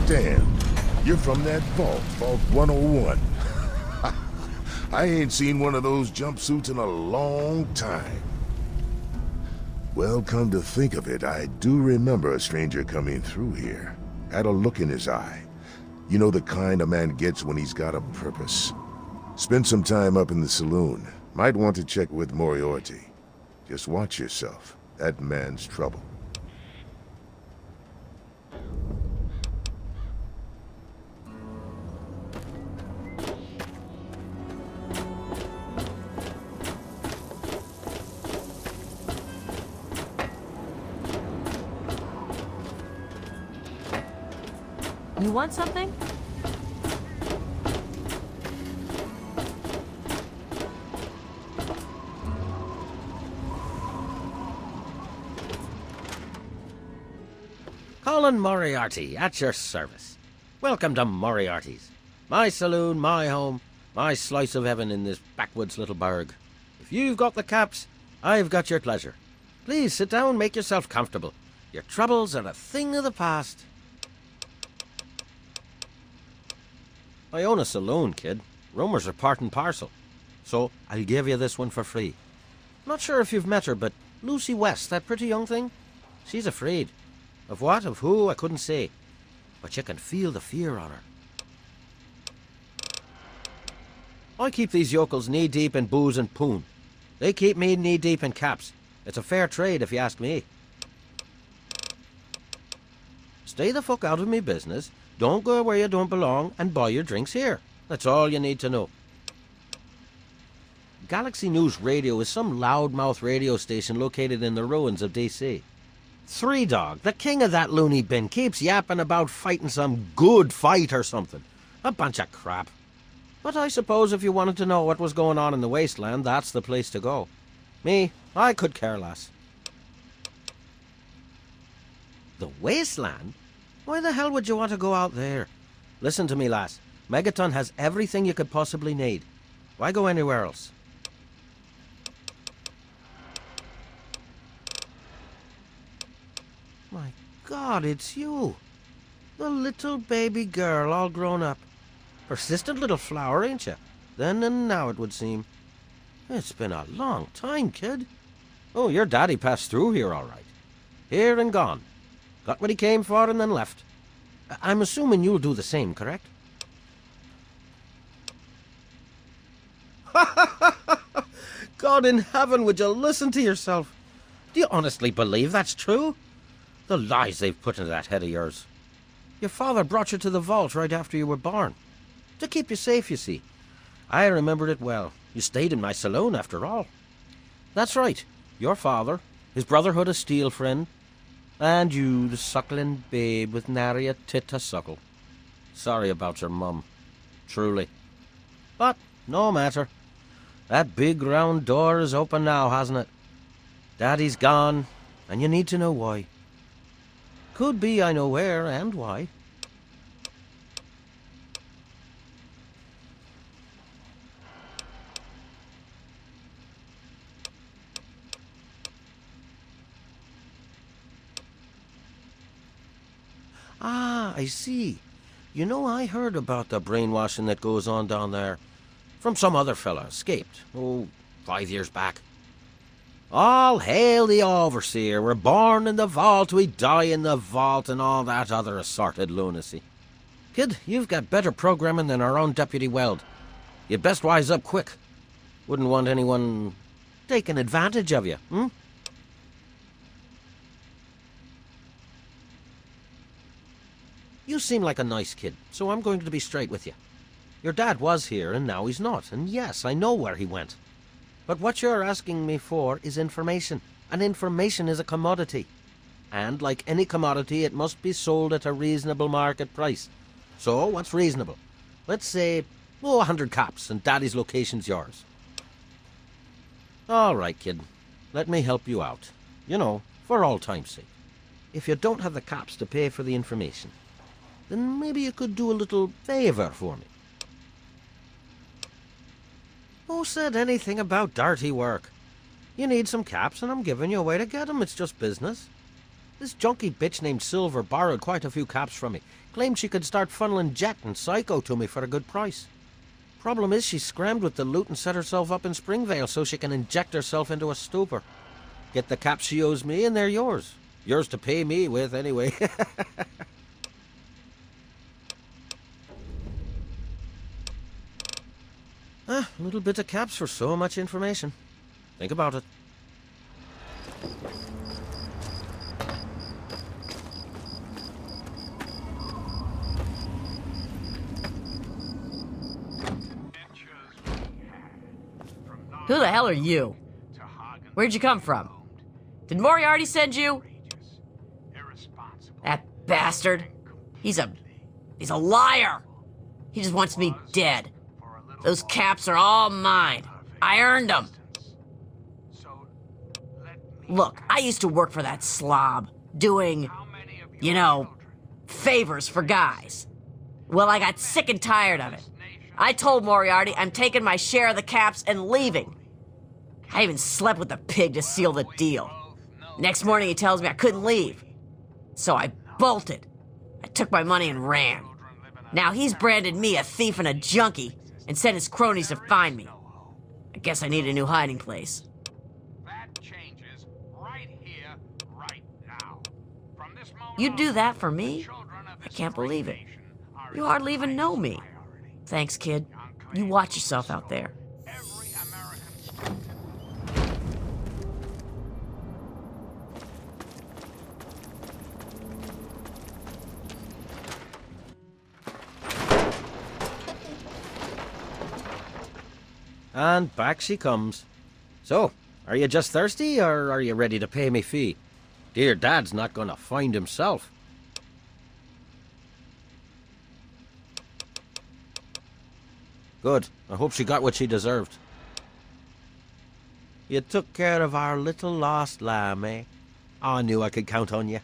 Damn, you're from that Vault 101. I ain't seen one of those jumpsuits in a long time. Well, come to think of it, I do remember a stranger coming through here. Had a look in his eye. You know the kind a man gets when he's got a purpose. Spend some time up in the saloon. Might want to check with Moriarty. Just watch yourself. That man's trouble. You want something? Colin Moriarty, at your service. Welcome to Moriarty's. My saloon, my home, my slice of heaven in this backwoods little burg. If you've got the caps, I've got your pleasure. Please sit down, make yourself comfortable. Your troubles are a thing of the past. I own a saloon, kid. Rumours are part and parcel. So, I'll give you this one for free. Not sure if you've met her, but Lucy West, that pretty young thing? She's afraid. Of what, of who, I couldn't say. But you can feel the fear on her. I keep these yokels knee-deep in booze and poon. They keep me knee-deep in caps. It's a fair trade, if you ask me. Stay the fuck out of me business. Don't go where you don't belong and buy your drinks here. That's all you need to know. Galaxy News Radio is some loudmouth radio station located in the ruins of DC. Three Dog, the king of that loony bin, keeps yapping about fighting some good fight or something. A bunch of crap. But I suppose if you wanted to know what was going on in the wasteland, that's the place to go. Me, I could care less. The wasteland? Why the hell would you want to go out there? Listen to me, lass. Megaton has everything you could possibly need. Why go anywhere else? My God, it's you. The little baby girl all grown up. Persistent little flower, ain't you? Then and now, it would seem. It's been a long time, kid. Oh, your daddy passed through here all right. Here and gone. Got what he came for and then left. I'm assuming you'll do the same, correct? God in heaven, would you listen to yourself? Do you honestly believe that's true? The lies they've put into that head of yours. Your father brought you to the vault right after you were born. To keep you safe, you see. I remembered it well. You stayed in my saloon, after all. That's right. Your father, his Brotherhood of Steel friend, and you, the suckling babe with nary a tit to suckle. Sorry about your mum. Truly. But, no matter. That big round door is open now, hasn't it? Daddy's gone, and you need to know why. Could be I know where and why. Ah, I see. You know, I heard about the brainwashing that goes on down there. From some other fella, escaped. 5 years back. All hail the overseer. We're born in the vault, we die in the vault, and all that other assorted lunacy. Kid, you've got better programming than our own Deputy Weld. You'd best wise up quick. Wouldn't want anyone taking advantage of you, hmm? You seem like a nice kid, so I'm going to be straight with you. Your dad was here, and now he's not, and yes, I know where he went. But what you're asking me for is information, and information is a commodity. And like any commodity, it must be sold at a reasonable market price. So, what's reasonable? Let's say, 100 caps, and Daddy's location's yours. All right, kid. Let me help you out. You know, for all time's sake. If you don't have the caps to pay for the information, then maybe you could do a little favour for me. Who said anything about dirty work? You need some caps, and I'm giving you a way to get 'em. It's just business. This junkie bitch named Silver borrowed quite a few caps from me. Claimed she could start funneling Jet and Psycho to me for a good price. Problem is, she scrammed with the loot and set herself up in Springvale so she can inject herself into a stupor. Get the caps she owes me and they're yours. Yours to pay me with, anyway. A little bit of caps for so much information. Think about it. Who the hell are you? Where'd you come from? Did Moriarty send you? That bastard. He's a liar. He just wants me dead. Those caps are all mine. I earned them. Look, I used to work for that slob, doing, favors for guys. Well, I got sick and tired of it. I told Moriarty I'm taking my share of the caps and leaving. I even slept with the pig to seal the deal. Next morning he tells me I couldn't leave. So I bolted. I took my money and ran. Now he's branded me a thief and a junkie and sent his cronies to find me. I guess I need a new hiding place. That changes right here, right now. From this moment You'd do that for on, me? the children of I this can't great believe it. nation are You its hardly even know me. highest priority. Thanks, kid. You watch yourself out there. Every American student. And back she comes. So, are you just thirsty, or are you ready to pay me fee? Dear Dad's not gonna find himself. Good. I hope she got what she deserved. You took care of our little lost lamb, eh? I knew I could count on you.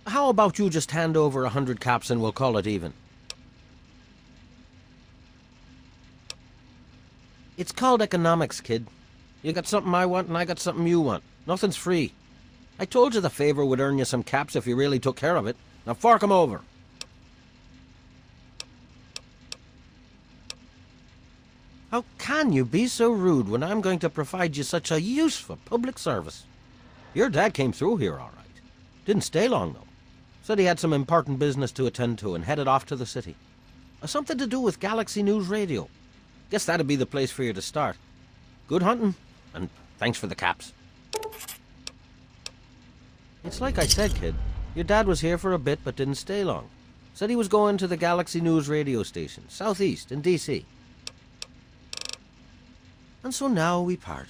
How about you just hand over 100 caps and we'll call it even? It's called economics, kid. You got something I want and I got something you want. Nothing's free. I told you the favor would earn you some caps if you really took care of it. Now fork 'em over. How can you be so rude when I'm going to provide you such a useful public service? Your dad came through here all right. Didn't stay long, though. Said he had some important business to attend to and headed off to the city. Something to do with Galaxy News Radio. Guess that'd be the place for you to start. Good hunting, and thanks for the caps. It's like I said, kid. Your dad was here for a bit but didn't stay long. Said he was going to the Galaxy News radio station, southeast in D.C. And so now we part.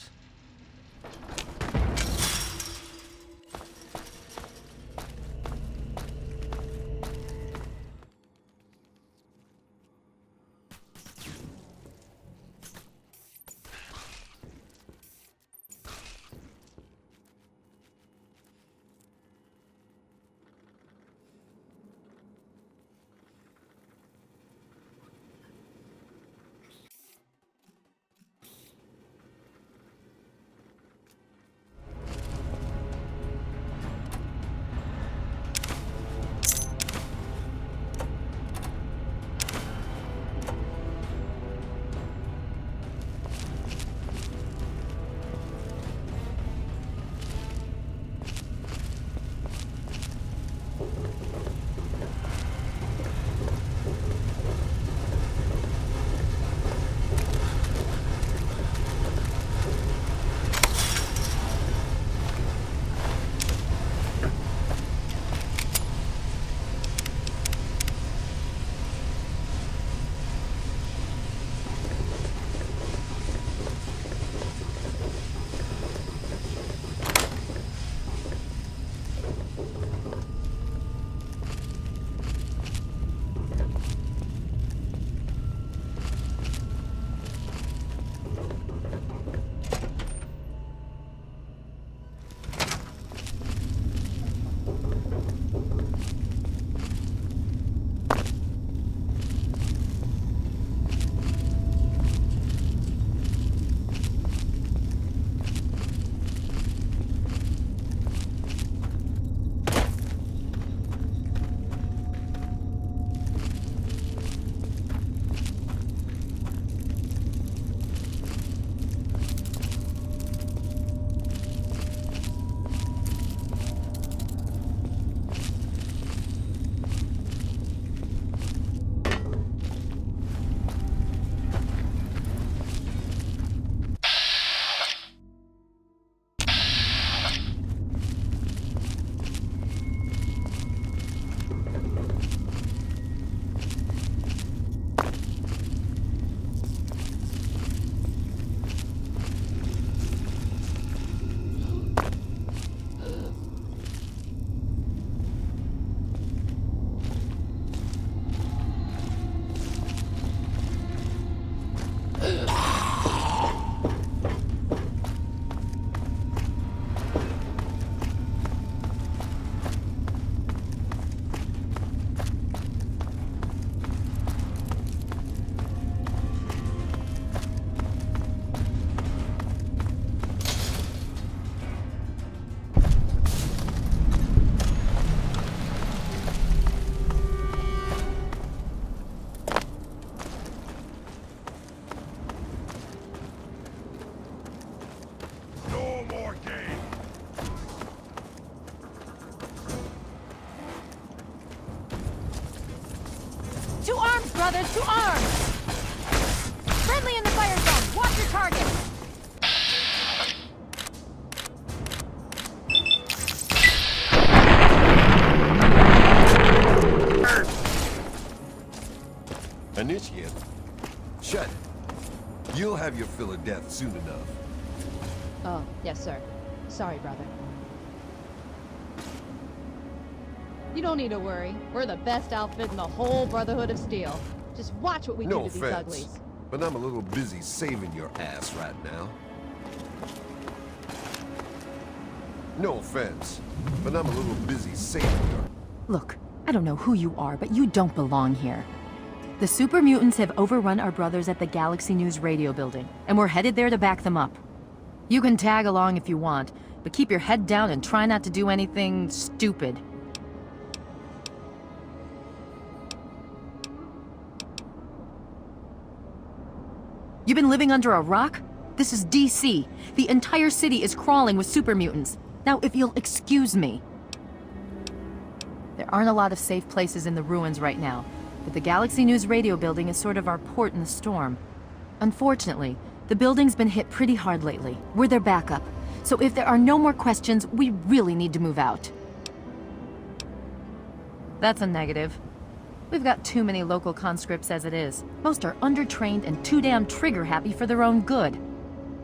brothers, to arms! Friendly in the fire zone! Watch your target! Initiate. Shut it. You'll have your fill of death soon enough. Oh, yes, sir. Sorry, brother. You don't need to worry. We're the best outfit in the whole Brotherhood of Steel. Just watch what we No do to these offense, uglies. but I'm a little busy saving your ass right now. No offense, but I'm a little busy saving your... Look, I don't know who you are, but you don't belong here. The super mutants have overrun our brothers at the Galaxy News radio building, and we're headed there to back them up. You can tag along if you want, but keep your head down and try not to do anything stupid. You've been living under a rock? This is DC. The entire city is crawling with super mutants. Now, if you'll excuse me. There aren't a lot of safe places in the ruins right now, but the Galaxy News radio building is sort of our port in the storm. Unfortunately, the building's been hit pretty hard lately. We're their backup. So if there are no more questions, we really need to move out. That's a negative. We've got too many local conscripts as it is. Most are undertrained and too damn trigger-happy for their own good.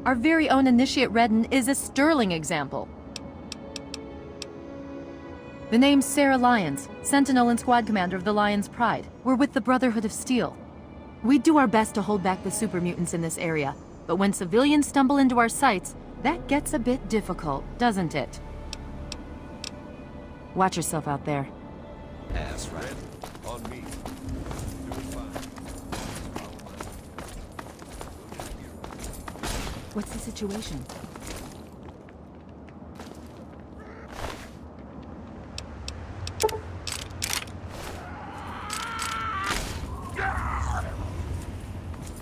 Our very own Initiate Redden is a sterling example. The name's Sarah Lyons, Sentinel and Squad Commander of the Lion's Pride. We're with the Brotherhood of Steel. We do our best to hold back the super mutants in this area, but when civilians stumble into our sights, that gets a bit difficult, doesn't it? Watch yourself out there. Ass right on me. Doing fine. What's the situation?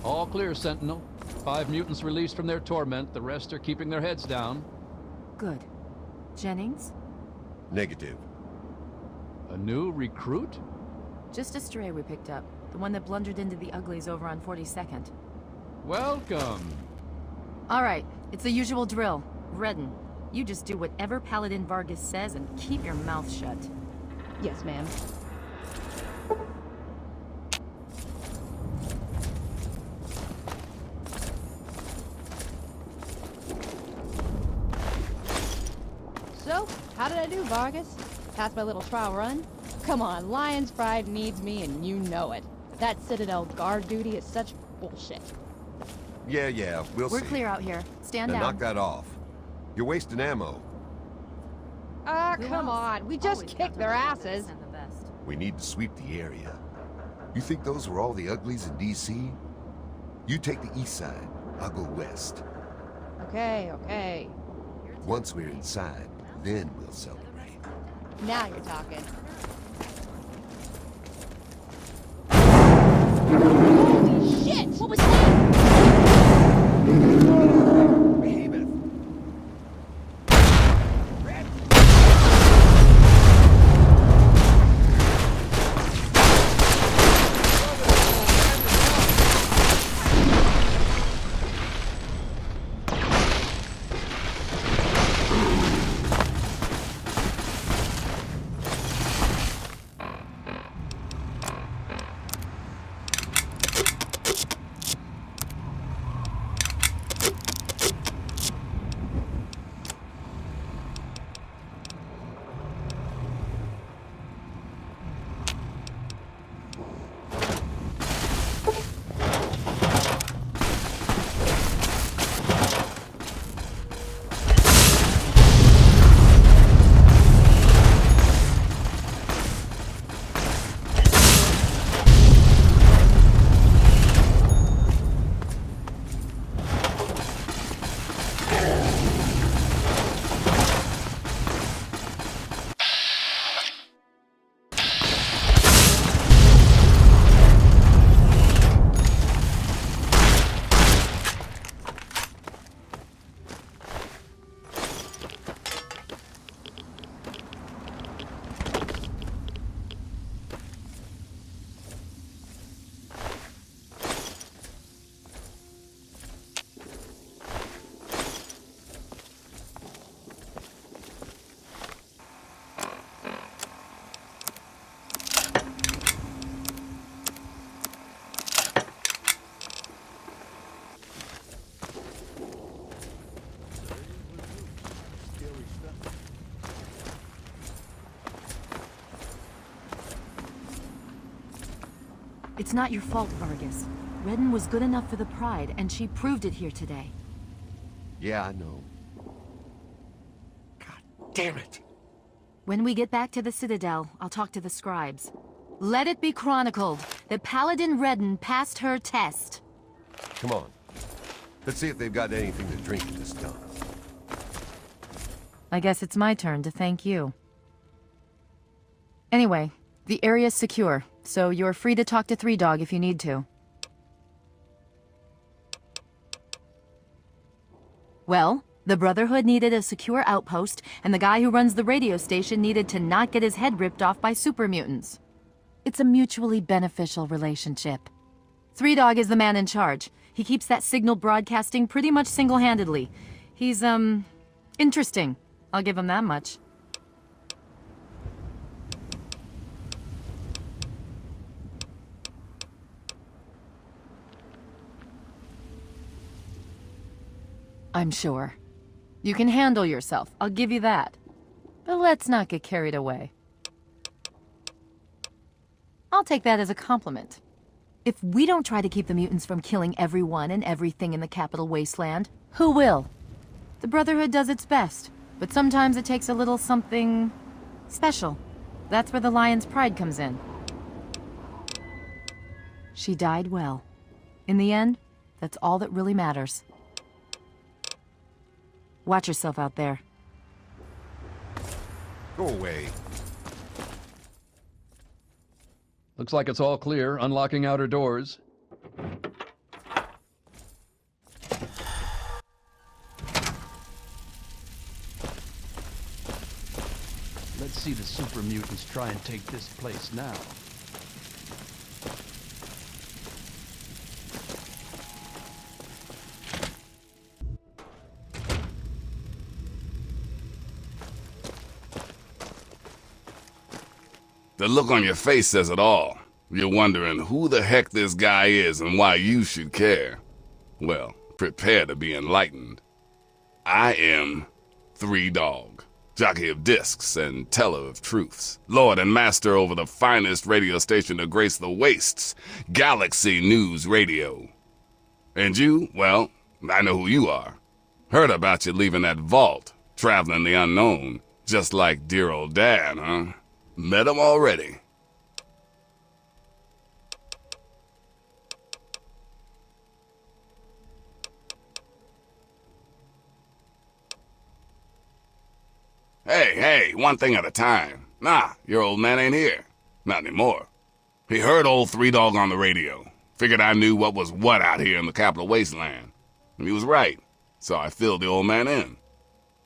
All clear, Sentinel. 5 mutants released from their torment. The rest are keeping their heads down. Good. Jennings? Negative. A new recruit? Just a stray we picked up. The one that blundered into the uglies over on 42nd. Welcome. All right, it's the usual drill. Redden, you just do whatever Paladin Vargas says and keep your mouth shut. Yes, ma'am. So, how did I do, Vargas? Passed my little trial run? Come on, Lion's Pride needs me and you know it. That Citadel guard duty is such bullshit. Yeah, we'll see. We're clear out here. Stand Now down. knock that off. You're wasting ammo. Ah, Who come else? on. We just Always kicked got their the asses. and the best. We need to sweep the area. You think those were all the uglies in DC? You take the east side, I'll go west. Okay. Once we're inside, then we'll celebrate. Now you're talking. Holy shit! What was that? Behemoth. It's not your fault, Vargas. Redden was good enough for the Pride, and she proved it here today. Yeah, I know. God damn it! When we get back to the Citadel, I'll talk to the scribes. Let it be chronicled that Paladin Redden passed her test. Come on. Let's see if they've got anything to drink in this town. I guess it's my turn to thank you. Anyway, the area's secure, so you're free to talk to Three Dog if you need to. Well, the Brotherhood needed a secure outpost, and the guy who runs the radio station needed to not get his head ripped off by super mutants. It's a mutually beneficial relationship. Three Dog is the man in charge. He keeps that signal broadcasting pretty much single-handedly. He's, interesting. I'll give him that much. I'm sure. You can handle yourself, I'll give you that. But let's not get carried away. I'll take that as a compliment. If we don't try to keep the mutants from killing everyone and everything in the Capital Wasteland, who will? The Brotherhood does its best, but sometimes it takes a little something special. That's where the Lion's Pride comes in. She died well. In the end, that's all that really matters. Watch yourself out there. Go away. Looks like it's all clear. Unlocking outer doors. Let's see the super mutants try and take this place now. The look on your face says it all. You're wondering who the heck this guy is and why you should care. Well, prepare to be enlightened. I am Three Dog, jockey of discs and teller of truths, lord and master over the finest radio station to grace the wastes, Galaxy News Radio. And you, well, I know who you are. Heard about you leaving that vault, traveling the unknown, just like dear old Dad, huh? Met him already. Hey, one thing at a time. Nah, your old man ain't here. Not anymore. He heard old Three Dog on the radio. Figured I knew what was what out here in the Capital Wasteland. And he was right, so I filled the old man in.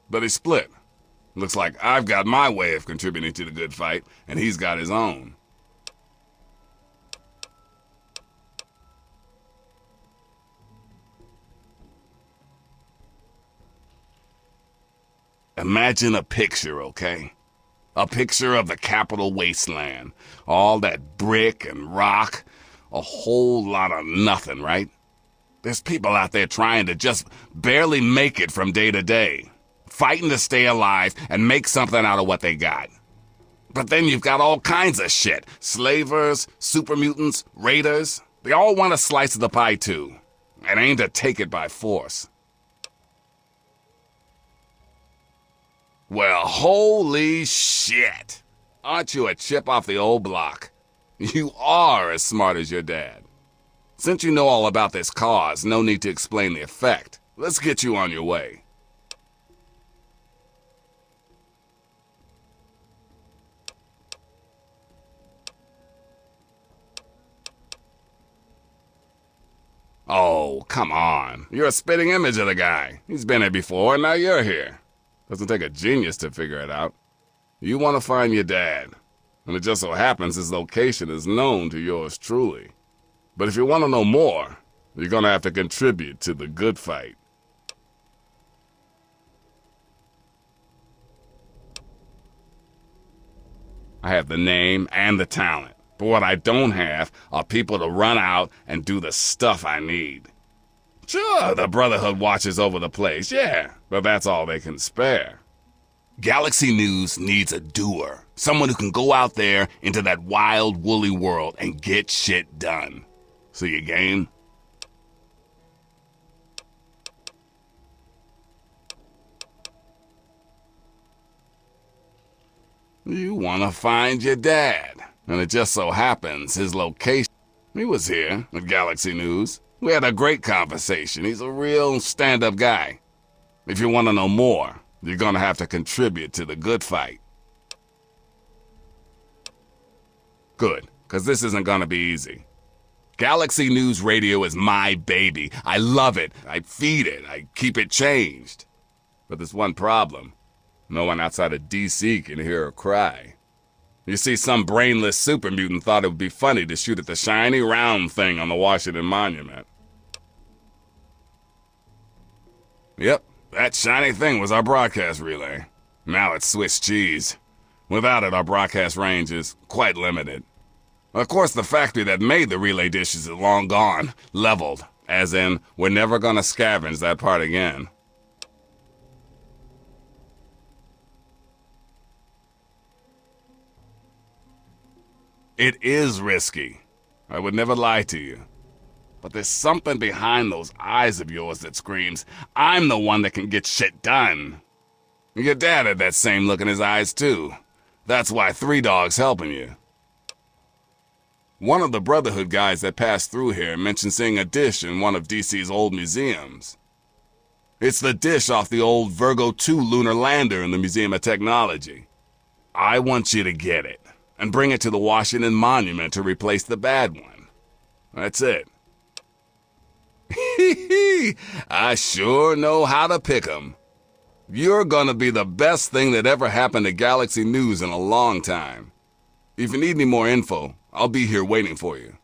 But he split. Looks like I've got my way of contributing to the good fight, and he's got his own. Imagine a picture, okay? A picture of the Capital Wasteland. All that brick and rock. A whole lot of nothing, right? There's people out there trying to just barely make it from day to day. Fighting to stay alive and make something out of what they got. But then you've got all kinds of shit. Slavers, super mutants, raiders. They all want a slice of the pie too, and aim to take it by force. Well, holy shit. Aren't you a chip off the old block? You are as smart as your dad. Since you know all about this cause, no need to explain the effect. Let's get you on your way. Oh, come on. You're a spitting image of the guy. He's been here before, and now you're here. Doesn't take a genius to figure it out. You want to find your dad, and it just so happens his location is known to yours truly. But if you want to know more, you're gonna have to contribute to the good fight. I have the name and the talent. But what I don't have are people to run out and do the stuff I need. Sure, the Brotherhood watches over the place, yeah, but that's all they can spare. Galaxy News needs a doer, Someone who can go out there into that wild, woolly world and get shit done. So you game? You want to find your dad. And it just so happens his location. He was here at Galaxy News. We had a great conversation. He's a real stand-up guy. If you want to know more, you're going to have to contribute to the good fight. Good, because this isn't going to be easy. Galaxy News Radio is my baby. I love it. I feed it. I keep it changed. But there's one problem. No one outside of DC can hear her cry. You see, some brainless super mutant thought it would be funny to shoot at the shiny round thing on the Washington Monument. Yep, that shiny thing was our broadcast relay. Now it's Swiss cheese. Without it, our broadcast range is quite limited. Of course, the factory that made the relay dishes is long gone, leveled, as in, we're never gonna scavenge that part again. It is risky. I would never lie to you. But there's something behind those eyes of yours that screams, I'm the one that can get shit done. Your dad had that same look in his eyes too. That's why Three Dog's helping you. One of the Brotherhood guys that passed through here mentioned seeing a dish in one of DC's old museums. It's the dish off the old Virgo 2 lunar lander in the Museum of Technology. I want you to get it and bring it to the Washington Monument to replace the bad one. That's it. I sure know how to pick 'em. You're gonna be the best thing that ever happened to Galaxy News in a long time. If you need any more info, I'll be here waiting for you.